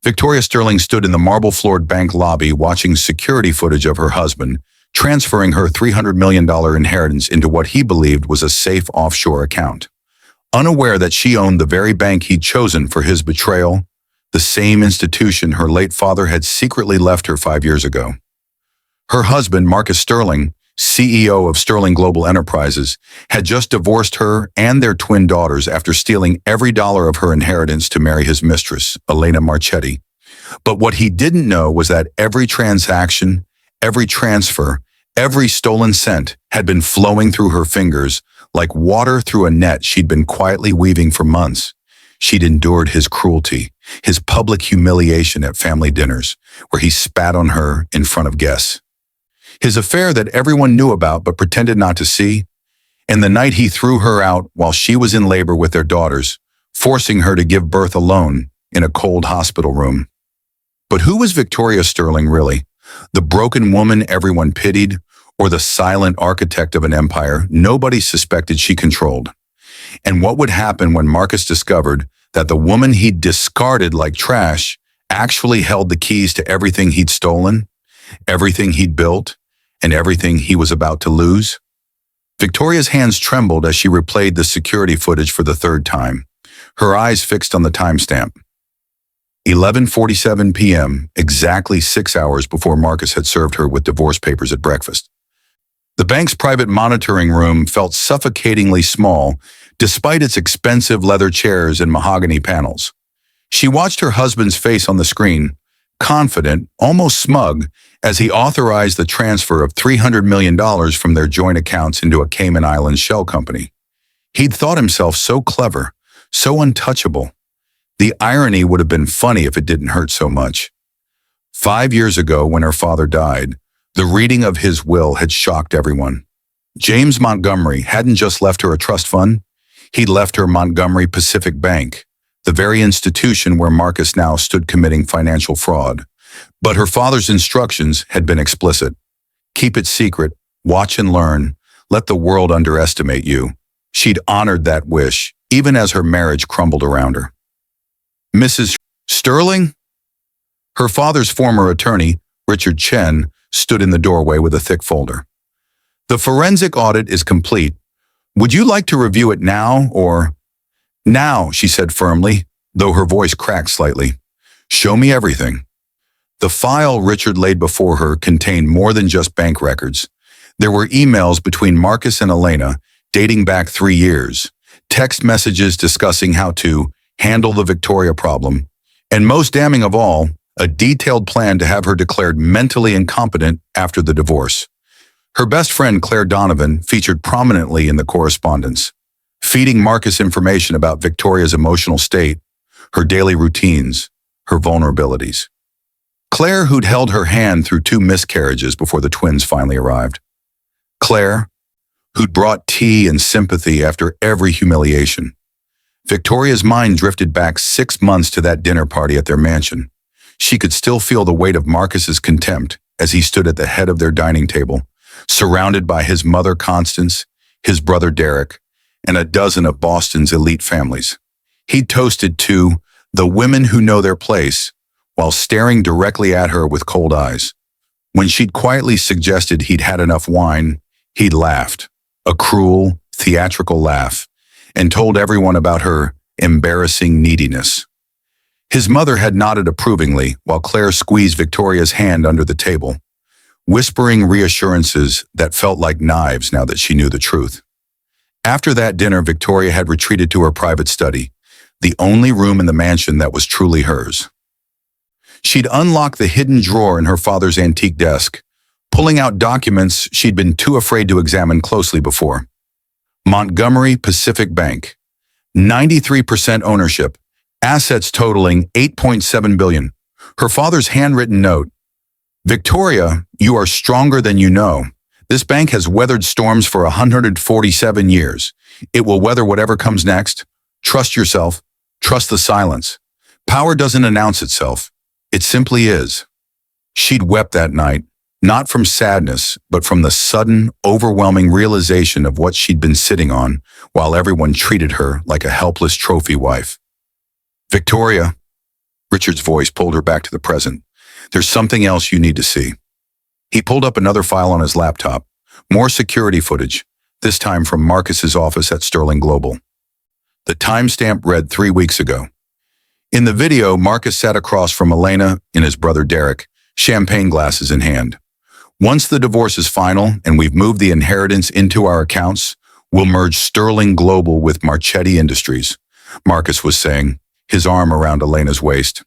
Victoria Sterling stood in the marble-floored bank lobby watching security footage of her husband, transferring her $300 million inheritance into what he believed was a safe offshore account. Unaware that she owned the very bank he'd chosen for his betrayal, the same institution her late father had secretly left her 5 years ago. Her husband, Marcus Sterling, CEO of Sterling Global Enterprises, had just divorced her and their twin daughters after stealing every dollar of her inheritance to marry his mistress, Elena Marchetti. But what he didn't know was that every transaction, every transfer, every stolen cent had been flowing through her fingers like water through a net she'd been quietly weaving for months. She'd endured his cruelty, his public humiliation at family dinners, where he spat on her in front of guests. His affair that everyone knew about but pretended not to see, and the night he threw her out while she was in labor with their daughters, forcing her to give birth alone in a cold hospital room. But who was Victoria Sterling really? The broken woman everyone pitied, or the silent architect of an empire nobody suspected she controlled? And what would happen when Marcus discovered that the woman he'd discarded like trash actually held the keys to everything he'd stolen, everything he'd built, and everything he was about to lose? Victoria's hands trembled as she replayed the security footage for the third time, her eyes fixed on the timestamp. 11:47 p.m., exactly 6 hours before Marcus had served her with divorce papers at breakfast. The bank's private monitoring room felt suffocatingly small, despite its expensive leather chairs and mahogany panels. She watched her husband's face on the screen, confident, almost smug, as he authorized the transfer of $300 million from their joint accounts into a Cayman Islands shell company. He'd thought himself so clever, so untouchable. The irony would have been funny if it didn't hurt so much. 5 years ago, when her father died, the reading of his will had shocked everyone. James Montgomery hadn't just left her a trust fund, he'd left her Montgomery Pacific Bank, the very institution where Marcus now stood committing financial fraud. But her father's instructions had been explicit. Keep it secret, watch and learn, let the world underestimate you. She'd honored that wish, even as her marriage crumbled around her. Mrs. Sterling? Her father's former attorney, Richard Chen, stood in the doorway with a thick folder. The forensic audit is complete. Would you like to review it now or... Now, she said firmly, though her voice cracked slightly. Show me everything. The file Richard laid before her contained more than just bank records. There were emails between Marcus and Elena, dating back 3 years, text messages discussing how to handle the Victoria problem, and most damning of all, a detailed plan to have her declared mentally incompetent after the divorce. Her best friend Claire Donovan featured prominently in the correspondence, feeding Marcus information about Victoria's emotional state, her daily routines, her vulnerabilities. Claire, who'd held her hand through 2 miscarriages before the twins finally arrived. Claire, who'd brought tea and sympathy after every humiliation. Victoria's mind drifted back 6 months to that dinner party at their mansion. She could still feel the weight of Marcus's contempt as he stood at the head of their dining table, surrounded by his mother Constance, his brother Derek, and a dozen of Boston's elite families. He toasted to the women who know their place, while staring directly at her with cold eyes. When she'd quietly suggested he'd had enough wine, he'd laughed, a cruel, theatrical laugh, and told everyone about her embarrassing neediness. His mother had nodded approvingly while Claire squeezed Victoria's hand under the table, whispering reassurances that felt like knives now that she knew the truth. After that dinner, Victoria had retreated to her private study, the only room in the mansion that was truly hers. She'd unlocked the hidden drawer in her father's antique desk, pulling out documents she'd been too afraid to examine closely before. Montgomery Pacific Bank, 93% ownership, assets totaling $8.7 billion. Her father's handwritten note, Victoria, you are stronger than you know. This bank has weathered storms for 147 years. It will weather whatever comes next. Trust yourself. Trust the silence. Power doesn't announce itself. It simply is. She'd wept that night, not from sadness, but from the sudden, overwhelming realization of what she'd been sitting on while everyone treated her like a helpless trophy wife. Victoria, Richard's voice pulled her back to the present. There's something else you need to see. He pulled up another file on his laptop. More security footage, this time from Marcus's office at Sterling Global. The timestamp read 3 weeks ago. In the video, Marcus sat across from Elena and his brother Derek, champagne glasses in hand. Once the divorce is final and we've moved the inheritance into our accounts, we'll merge Sterling Global with Marchetti Industries, Marcus was saying, his arm around Elena's waist.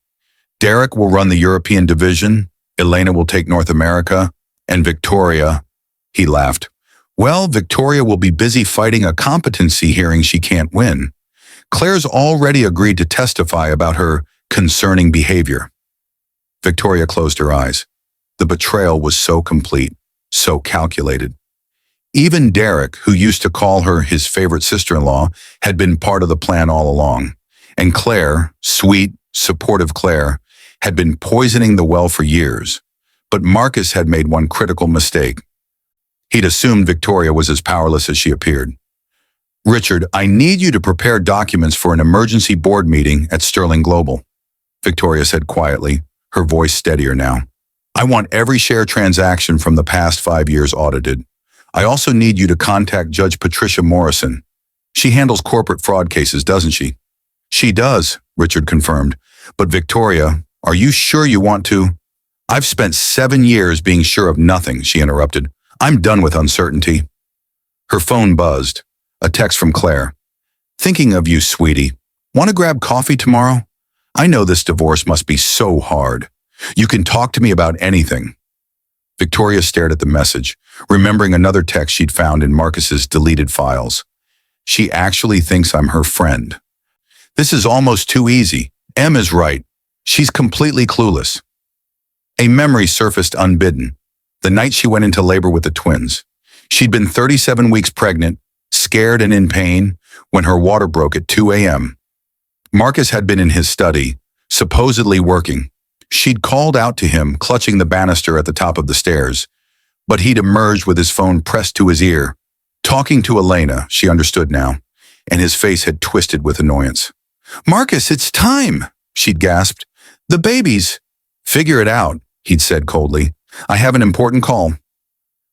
Derek will run the European division, Elena will take North America, and Victoria, he laughed. Well, Victoria will be busy fighting a competency hearing she can't win. Claire's already agreed to testify about her concerning behavior. Victoria closed her eyes. The betrayal was so complete, so calculated. Even Derek, who used to call her his favorite sister-in-law, had been part of the plan all along. And Claire, sweet, supportive Claire, had been poisoning the well for years. But Marcus had made one critical mistake. He'd assumed Victoria was as powerless as she appeared. Richard, I need you to prepare documents for an emergency board meeting at Sterling Global, Victoria said quietly, her voice steadier now. I want every share transaction from the past 5 years audited. I also need you to contact Judge Patricia Morrison. She handles corporate fraud cases, doesn't she? She does, Richard confirmed. But Victoria, are you sure you want to? I've spent 7 years being sure of nothing, she interrupted. I'm done with uncertainty. Her phone buzzed. A text from Claire. Thinking of you, sweetie. Want to grab coffee tomorrow? I know this divorce must be so hard. You can talk to me about anything. Victoria stared at the message, remembering another text she'd found in Marcus's deleted files. She actually thinks I'm her friend. This is almost too easy. Em is right. She's completely clueless. A memory surfaced unbidden. The night she went into labor with the twins. She'd been 37 weeks pregnant, scared and in pain, when her water broke at 2 a.m. Marcus had been in his study, supposedly working. She'd called out to him, clutching the banister at the top of the stairs, but he'd emerged with his phone pressed to his ear. Talking to Elena, she understood now, and his face had twisted with annoyance. Marcus, it's time, she'd gasped. The babies. Figure it out, he'd said coldly. I have an important call.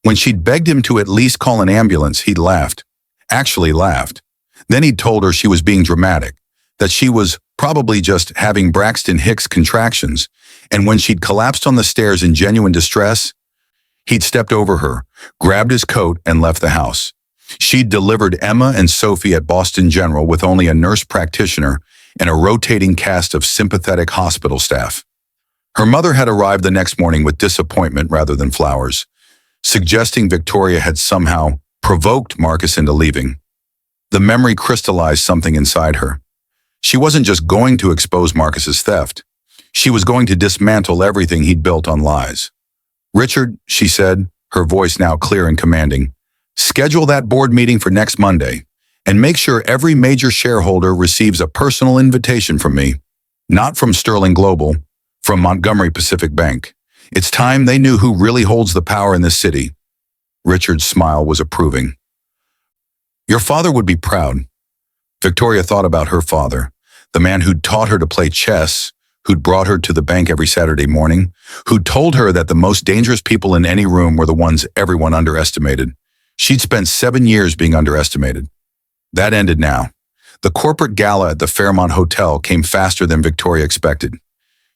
When she'd begged him to at least call an ambulance, he'd laughed. Actually laughed. Then he'd told her she was being dramatic, that she was probably just having Braxton Hicks contractions, and when she'd collapsed on the stairs in genuine distress, he'd stepped over her, grabbed his coat, and left the house. She'd delivered Emma and Sophie at Boston General with only a nurse practitioner and a rotating cast of sympathetic hospital staff. Her mother had arrived the next morning with disappointment rather than flowers, suggesting Victoria had somehow provoked Marcus into leaving. The memory crystallized something inside her. She wasn't just going to expose Marcus's theft. She was going to dismantle everything he'd built on lies. Richard, she said, her voice now clear and commanding, schedule that board meeting for next Monday, and make sure every major shareholder receives a personal invitation from me, not from Sterling Global, from Montgomery Pacific Bank. It's time they knew who really holds the power in this city. Richard's smile was approving. Your father would be proud. Victoria thought about her father, the man who'd taught her to play chess, who'd brought her to the bank every Saturday morning, who'd told her that the most dangerous people in any room were the ones everyone underestimated. She'd spent 7 years being underestimated. That ended now. The corporate gala at the Fairmont Hotel came faster than Victoria expected.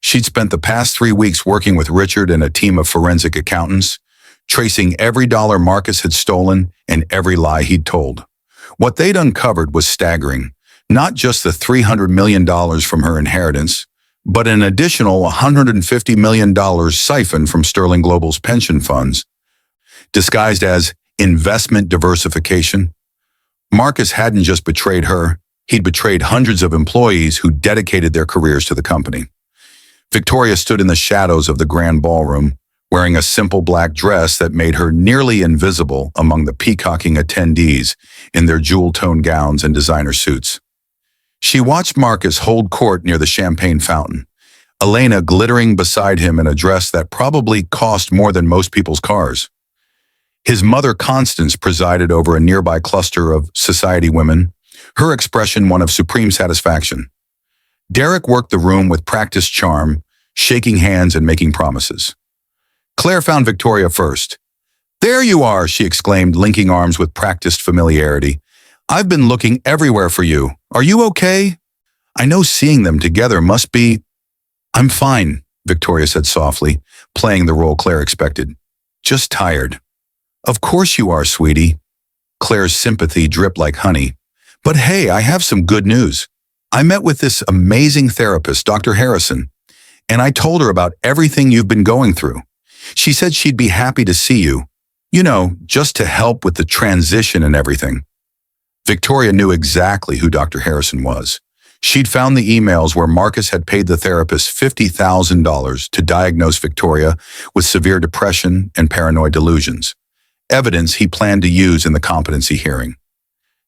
She'd spent the past 3 weeks working with Richard and a team of forensic accountants, tracing every dollar Marcus had stolen and every lie he'd told. What they'd uncovered was staggering. Not just the $300 million from her inheritance, but an additional $150 million siphoned from Sterling Global's pension funds, disguised as investment diversification. Marcus hadn't just betrayed her, he'd betrayed hundreds of employees who dedicated their careers to the company. Victoria stood in the shadows of the grand ballroom, wearing a simple black dress that made her nearly invisible among the peacocking attendees in their jewel-toned gowns and designer suits. She watched Marcus hold court near the champagne fountain, Elena glittering beside him in a dress that probably cost more than most people's cars. His mother Constance presided over a nearby cluster of society women, her expression one of supreme satisfaction. Derek worked the room with practiced charm, shaking hands and making promises. Claire found Victoria first. "There you are," she exclaimed, linking arms with practiced familiarity. "I've been looking everywhere for you. Are you okay? I know seeing them together must be—" "I'm fine," Victoria said softly, playing the role Claire expected. "Just tired." "Of course you are, sweetie." Claire's sympathy dripped like honey. "But hey, I have some good news. I met with this amazing therapist, Dr. Harrison, and I told her about everything you've been going through. She said she'd be happy to see you. You know, just to help with the transition and everything." Victoria knew exactly who Dr. Harrison was. She'd found the emails where Marcus had paid the therapist $50,000 to diagnose Victoria with severe depression and paranoid delusions, evidence he planned to use in the competency hearing.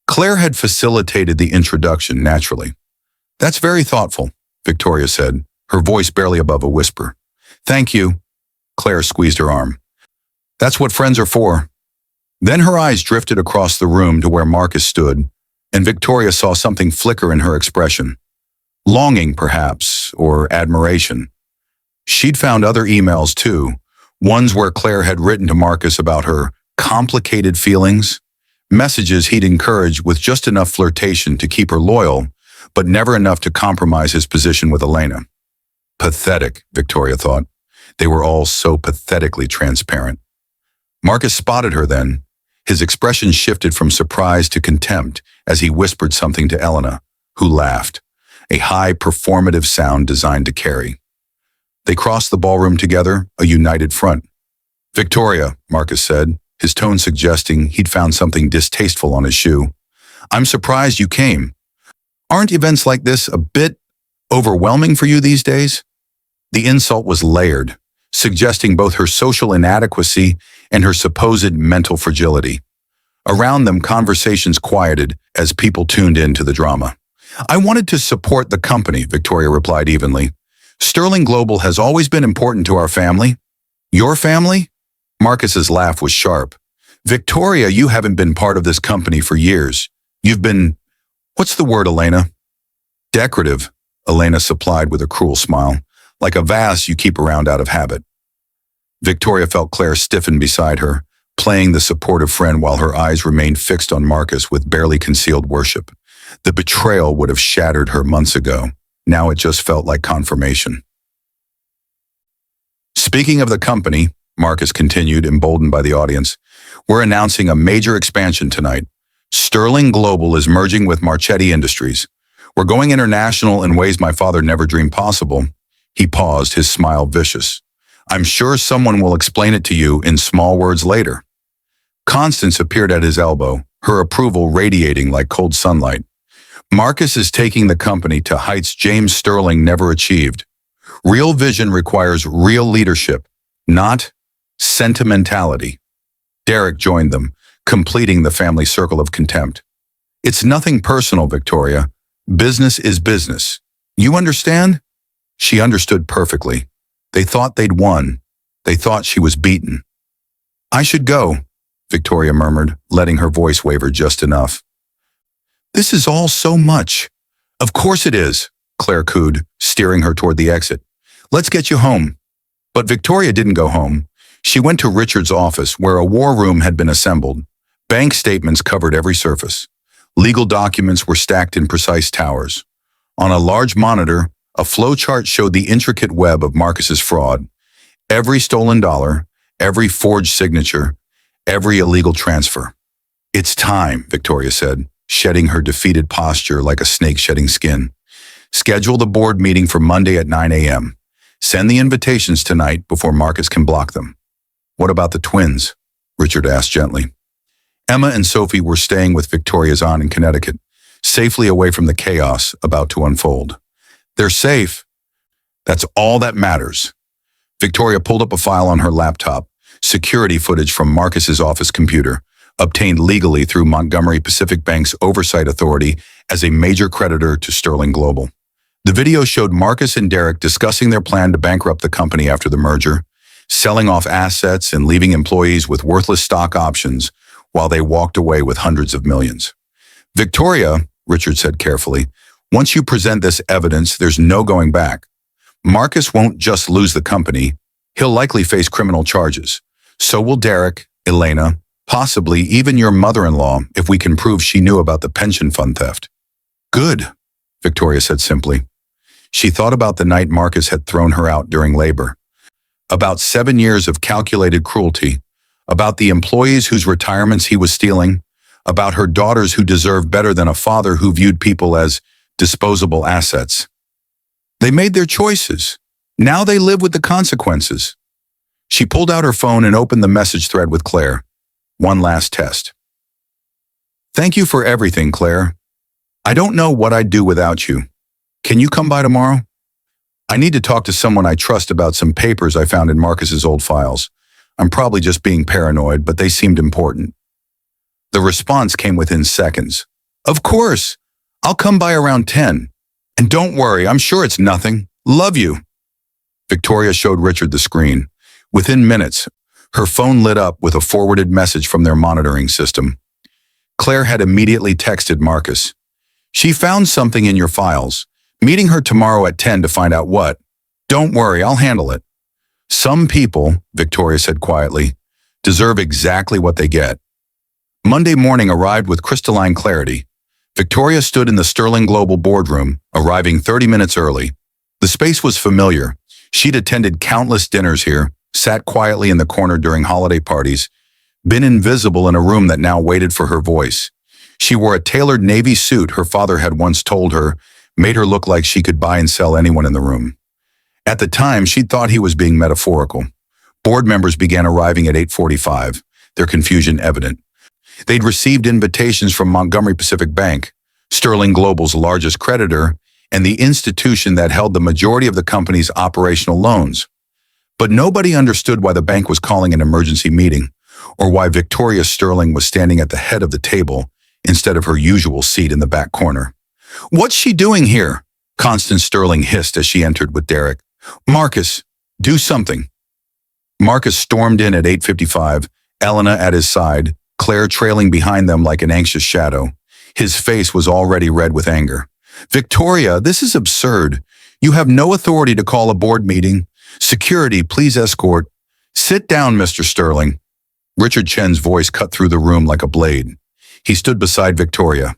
Claire had facilitated the introduction naturally. "That's very thoughtful," Victoria said, her voice barely above a whisper. "Thank you." Claire squeezed her arm. "That's what friends are for." Then her eyes drifted across the room to where Marcus stood, and Victoria saw something flicker in her expression. Longing, perhaps, or admiration. She'd found other emails too, ones where Claire had written to Marcus about her complicated feelings, messages he'd encouraged with just enough flirtation to keep her loyal, but never enough to compromise his position with Elena. Pathetic, Victoria thought. They were all so pathetically transparent. Marcus spotted her then. His expression shifted from surprise to contempt as he whispered something to Elena, who laughed, a high performative sound designed to carry. They crossed the ballroom together, a united front. "Victoria," Marcus said, his tone suggesting he'd found something distasteful on his shoe. "I'm surprised you came. Aren't events like this a bit overwhelming for you these days?" The insult was layered, suggesting both her social inadequacy and her supposed mental fragility. Around them, conversations quieted as people tuned in to the drama. "I wanted to support the company," Victoria replied evenly. "Sterling Global has always been important to our family." "Your family?" Marcus's laugh was sharp. "Victoria, you haven't been part of this company for years. You've been, what's the word, Elena?" "Decorative," Elena supplied with a cruel smile, "like a vase you keep around out of habit." Victoria felt Claire stiffen beside her, playing the supportive friend while her eyes remained fixed on Marcus with barely concealed worship. The betrayal would have shattered her months ago. Now it just felt like confirmation. "Speaking of the company," Marcus continued, emboldened by the audience, "we're announcing a major expansion tonight. Sterling Global is merging with Marchetti Industries. We're going international in ways my father never dreamed possible." He paused, his smile vicious. "I'm sure someone will explain it to you in small words later." Constance appeared at his elbow, her approval radiating like cold sunlight. "Marcus is taking the company to heights James Sterling never achieved. Real vision requires real leadership, not sentimentality." Derek joined them, completing the family circle of contempt. "It's nothing personal, Victoria. Business is business. You understand?" She understood perfectly. They thought they'd won. They thought she was beaten. "I should go," Victoria murmured, letting her voice waver just enough. "This is all so much." "Of course it is," Claire cooed, steering her toward the exit. "Let's get you home." But Victoria didn't go home. She went to Richard's office, where a war room had been assembled. Bank statements covered every surface. Legal documents were stacked in precise towers. On a large monitor, a flowchart showed the intricate web of Marcus's fraud. Every stolen dollar, every forged signature, every illegal transfer. "It's time," Victoria said, shedding her defeated posture like a snake shedding skin. "Schedule the board meeting for Monday at 9 a.m. Send the invitations tonight before Marcus can block them." "What about the twins?" Richard asked gently. Emma and Sophie were staying with Victoria's aunt in Connecticut, safely away from the chaos about to unfold. "They're safe. That's all that matters." Victoria pulled up a file on her laptop, security footage from Marcus's office computer, obtained legally through Montgomery Pacific Bank's oversight authority as a major creditor to Sterling Global. The video showed Marcus and Derek discussing their plan to bankrupt the company after the merger, selling off assets and leaving employees with worthless stock options while they walked away with hundreds of millions. "Victoria," Richard said carefully, Once you present this evidence, there's no going back. Marcus won't just lose the company, he'll likely face criminal charges. So will Derek, Elena, possibly even your mother-in-law if we can prove she knew about the pension fund theft. Good, Victoria said simply. She thought about the night Marcus had thrown her out during labor, about 7 years of calculated cruelty, about the employees whose retirements he was stealing, about her daughters who deserved better than a father who viewed people as disposable assets. They made their choices. Now they live with the consequences. She pulled out her phone and opened the message thread with Claire. One last test. Thank you for everything, Claire. I don't know what I'd do without you. Can you come by tomorrow? I need to talk to someone I trust about some papers I found in Marcus's old files. I'm probably just being paranoid, but they seemed important. The response came within seconds. Of course. I'll come by around 10. And don't worry, I'm sure it's nothing. Love you. Victoria showed Richard the screen. Within minutes, her phone lit up with a forwarded message from their monitoring system. Claire had immediately texted Marcus. She found something in your files. Meeting her tomorrow at 10 to find out what. Don't worry, I'll handle it. Some people, Victoria said quietly, deserve exactly what they get. Monday morning arrived with crystalline clarity. Victoria stood in the Sterling Global boardroom, arriving 30 minutes early. The space was familiar. She'd attended countless dinners here, sat quietly in the corner during holiday parties, been invisible in a room that now waited for her voice. She wore a tailored navy suit her father had once told her made her look like she could buy and sell anyone in the room. At the time, she'd thought he was being metaphorical. Board members began arriving at 8:45, their confusion evident. They'd received invitations from Montgomery Pacific Bank, Sterling Global's largest creditor, and the institution that held the majority of the company's operational loans. But nobody understood why the bank was calling an emergency meeting, or why Victoria Sterling was standing at the head of the table instead of her usual seat in the back corner. What's she doing here? Constance Sterling hissed as she entered with Derek. Marcus, do something. Marcus stormed in at 8:55, Elena at his side, Claire trailing behind them like an anxious shadow. His face was already red with anger. Victoria, this is absurd. You have no authority to call a board meeting. Security, please escort. Sit down, Mr. Sterling. Richard Chen's voice cut through the room like a blade. He stood beside Victoria,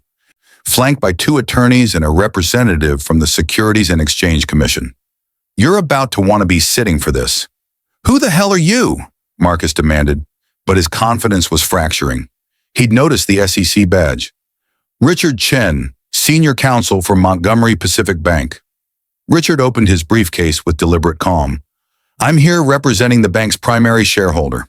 flanked by 2 attorneys and a representative from the Securities and Exchange Commission. You're about to want to be sitting for this. Who the hell are you? Marcus demanded, but his confidence was fracturing. He'd noticed the SEC badge. Richard Chen, senior counsel for Montgomery Pacific Bank. Richard opened his briefcase with deliberate calm. I'm here representing the bank's primary shareholder.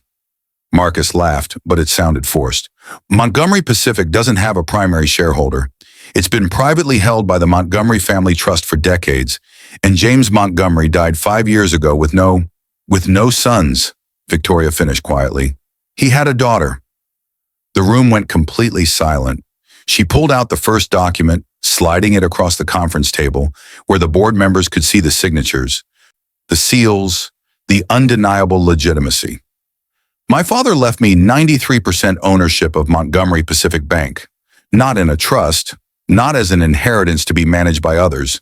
Marcus laughed, but it sounded forced. Montgomery Pacific doesn't have a primary shareholder. It's been privately held by the Montgomery Family Trust for decades, and James Montgomery died 5 years ago with no sons, Victoria finished quietly. He had a daughter. The room went completely silent. She pulled out the first document, sliding it across the conference table, where the board members could see the signatures, the seals, the undeniable legitimacy. My father left me 93% ownership of Montgomery Pacific Bank, not in a trust, not as an inheritance to be managed by others.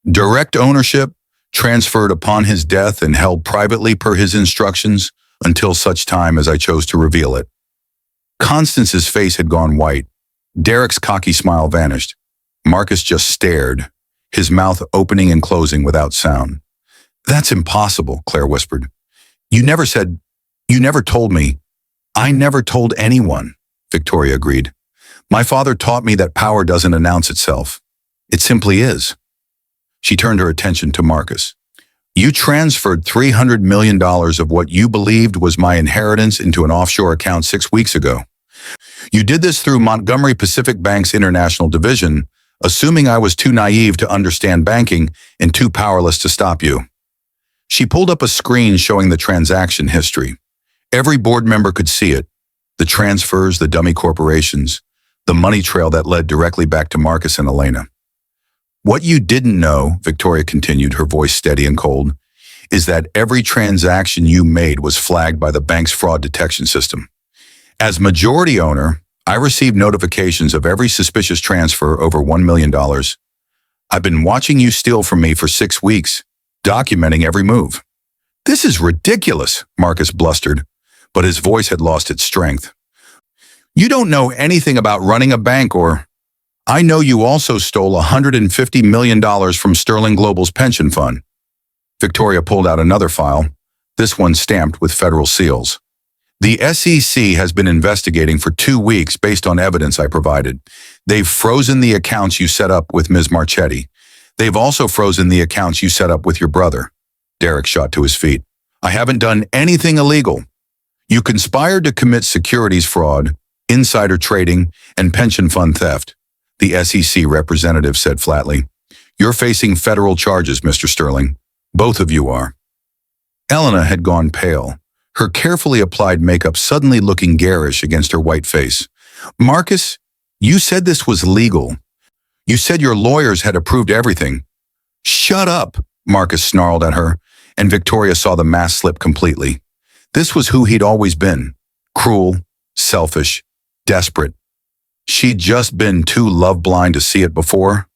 Direct ownership, transferred upon his death and held privately per his instructions until such time as I chose to reveal it. Constance's face had gone white. Derek's cocky smile vanished. Marcus just stared, his mouth opening and closing without sound. That's impossible, Claire whispered. You never told me. I never told anyone, Victoria agreed. My father taught me that power doesn't announce itself. It simply is. She turned her attention to Marcus. You transferred $300 million of what you believed was my inheritance into an offshore account 6 weeks ago. You did this through Montgomery Pacific Bank's international division, assuming I was too naive to understand banking and too powerless to stop you. She pulled up a screen showing the transaction history. Every board member could see it. The transfers, the dummy corporations, the money trail that led directly back to Marcus and Elena. What you didn't know, Victoria continued, her voice steady and cold, is that every transaction you made was flagged by the bank's fraud detection system. As majority owner, I received notifications of every suspicious transfer over $1 million. I've been watching you steal from me for 6 weeks, documenting every move. This is ridiculous, Marcus blustered, but his voice had lost its strength. You don't know anything about running a bank or... I know you also stole $150 million from Sterling Global's pension fund. Victoria pulled out another file, this one stamped with federal seals. The SEC has been investigating for 2 weeks based on evidence I provided. They've frozen the accounts you set up with Ms. Marchetti. They've also frozen the accounts you set up with your brother. Derek shot to his feet. I haven't done anything illegal. You conspired to commit securities fraud, insider trading, and pension fund theft. The SEC representative said flatly. You're facing federal charges, Mr. Sterling. Both of you are. Elena had gone pale, her carefully applied makeup suddenly looking garish against her white face. Marcus, you said this was legal. You said your lawyers had approved everything. Shut up, Marcus snarled at her, and Victoria saw the mask slip completely. This was who he'd always been. Cruel, selfish, desperate. She'd just been too love-blind to see it before.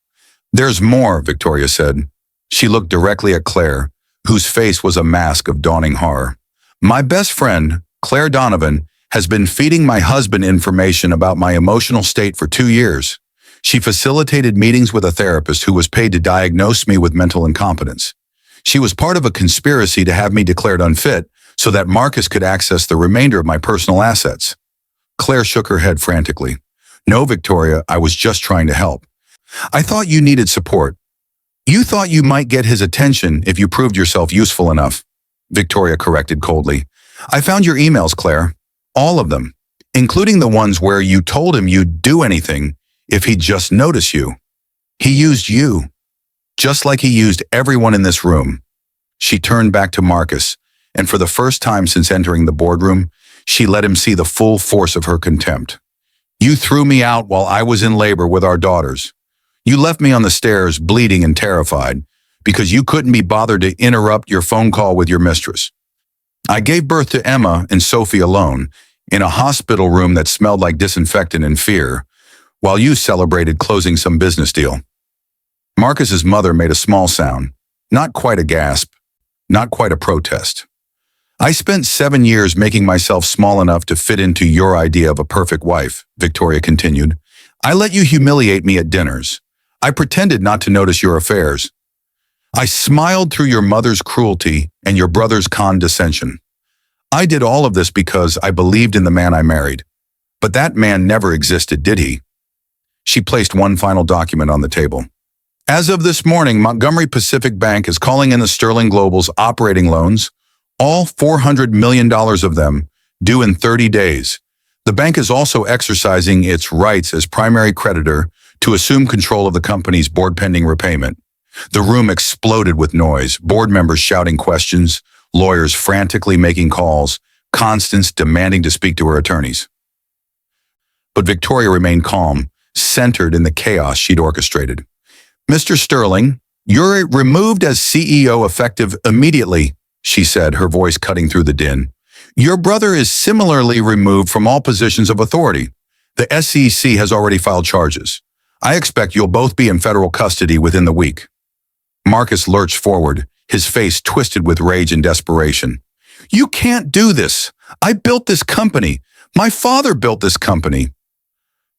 There's more, Victoria said. She looked directly at Claire, whose face was a mask of dawning horror. My best friend, Claire Donovan, has been feeding my husband information about my emotional state for 2 years. She facilitated meetings with a therapist who was paid to diagnose me with mental incompetence. She was part of a conspiracy to have me declared unfit so that Marcus could access the remainder of my personal assets. Claire shook her head frantically. No, Victoria, I was just trying to help. I thought you needed support. You thought you might get his attention if you proved yourself useful enough. Victoria corrected coldly. I found your emails, Claire. All of them, including the ones where you told him you'd do anything if he'd just notice you. He used you, just like he used everyone in this room. She turned back to Marcus, and for the first time since entering the boardroom, she let him see the full force of her contempt. You threw me out while I was in labor with our daughters. You left me on the stairs, bleeding and terrified, because you couldn't be bothered to interrupt your phone call with your mistress. I gave birth to Emma and Sophie alone, in a hospital room that smelled like disinfectant and fear, while you celebrated closing some business deal. Marcus's mother made a small sound, not quite a gasp, not quite a protest. I spent 7 years making myself small enough to fit into your idea of a perfect wife, Victoria continued. I let you humiliate me at dinners. I pretended not to notice your affairs. I smiled through your mother's cruelty and your brother's condescension. I did all of this because I believed in the man I married. But that man never existed, did he? She placed one final document on the table. As of this morning, Montgomery Pacific Bank is calling in the Sterling Global's operating loans, all $400 million of them, due in 30 days. The bank is also exercising its rights as primary creditor to assume control of the company's board-pending repayment. The room exploded with noise, board members shouting questions, lawyers frantically making calls, Constance demanding to speak to her attorneys. But Victoria remained calm, centered in the chaos she'd orchestrated. Mr. Sterling, you're removed as CEO effective immediately, she said, her voice cutting through the din. Your brother is similarly removed from all positions of authority. The SEC has already filed charges. I expect you'll both be in federal custody within the week. Marcus lurched forward, his face twisted with rage and desperation. You can't do this. I built this company. My father built this company.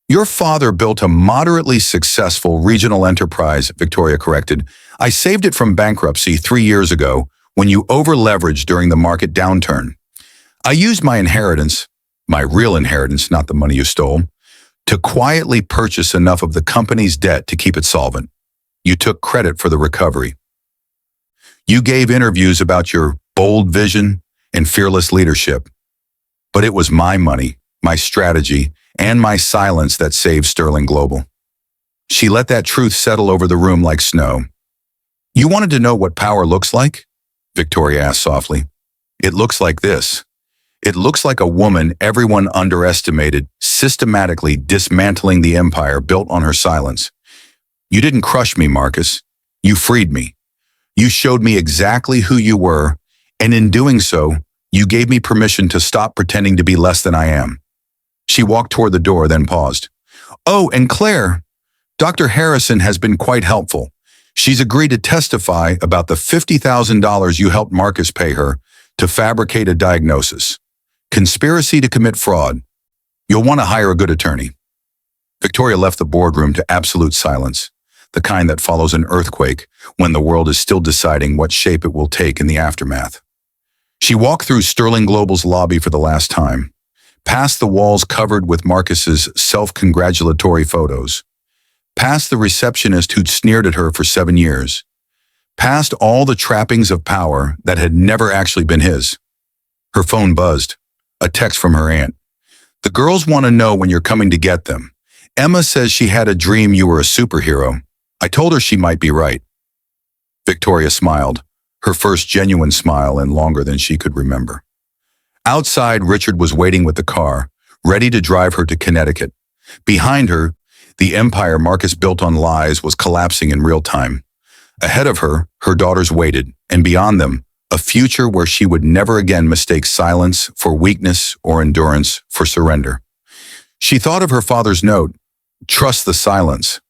Your father built a moderately successful regional enterprise, Victoria corrected. I saved it from bankruptcy 3 years ago when you over-leveraged during the market downturn. I used my inheritance, my real inheritance, not the money you stole, to quietly purchase enough of the company's debt to keep it solvent. You took credit for the recovery. You gave interviews about your bold vision and fearless leadership. But it was my money, my strategy, and my silence that saved Sterling Global. She let that truth settle over the room like snow. You wanted to know what power looks like? Victoria asked softly. It looks like this. It looks like a woman everyone underestimated, systematically dismantling the empire built on her silence. You didn't crush me, Marcus. You freed me. You showed me exactly who you were, and in doing so, you gave me permission to stop pretending to be less than I am. She walked toward the door, then paused. Oh, and Claire, Dr. Harrison has been quite helpful. She's agreed to testify about the $50,000 you helped Marcus pay her to fabricate a diagnosis. Conspiracy to commit fraud. You'll want to hire a good attorney. Victoria left the boardroom to absolute silence, the kind that follows an earthquake when the world is still deciding what shape it will take in the aftermath. She walked through Sterling Global's lobby for the last time, past the walls covered with Marcus's self-congratulatory photos, past the receptionist who'd sneered at her for 7 years, past all the trappings of power that had never actually been his. Her phone buzzed, a text from her aunt. The girls want to know when you're coming to get them. Emma says she had a dream you were a superhero. I told her she might be right. Victoria smiled, her first genuine smile in longer than she could remember. Outside, Richard was waiting with the car, ready to drive her to Connecticut. Behind her, the empire Marcus built on lies was collapsing in real time. Ahead of her, her daughters waited, and beyond them, a future where she would never again mistake silence for weakness or endurance for surrender. She thought of her father's note, "Trust the silence.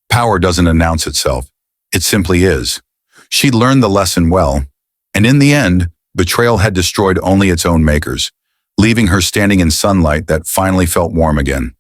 Power doesn't announce itself. It simply is." She'd learned the lesson well, and in the end, betrayal had destroyed only its own makers, leaving her standing in sunlight that finally felt warm again.